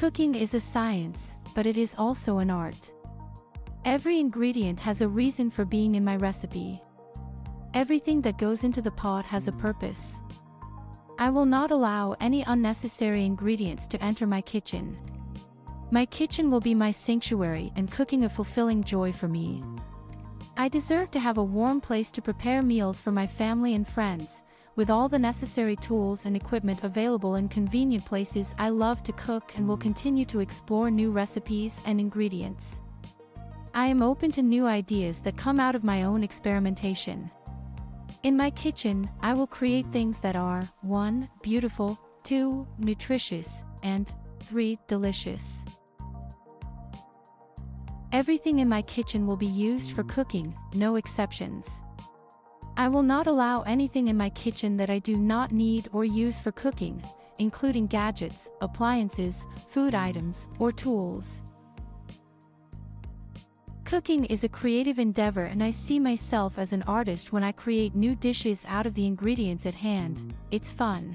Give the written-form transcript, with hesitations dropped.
Cooking is a science, but it is also an art. Every ingredient has a reason for being in my recipe. Everything that goes into the pot has a purpose. I will not allow any unnecessary ingredients to enter my kitchen. My kitchen will be my sanctuary and cooking a fulfilling joy for me. I deserve to have a warm place to prepare meals for my family and friends, with all the necessary tools and equipment available in convenient places. I love to cook and will continue to explore new recipes and ingredients. I am open to new ideas that come out of my own experimentation. In my kitchen, I will create things that are 1. Beautiful, 2. Nutritious, and 3. Delicious. Everything in my kitchen will be used for cooking, no exceptions. I will not allow anything in my kitchen that I do not need or use for cooking, including gadgets, appliances, food items, or tools. Cooking is a creative endeavor, and I see myself as an artist when I create new dishes out of the ingredients at hand. It's fun.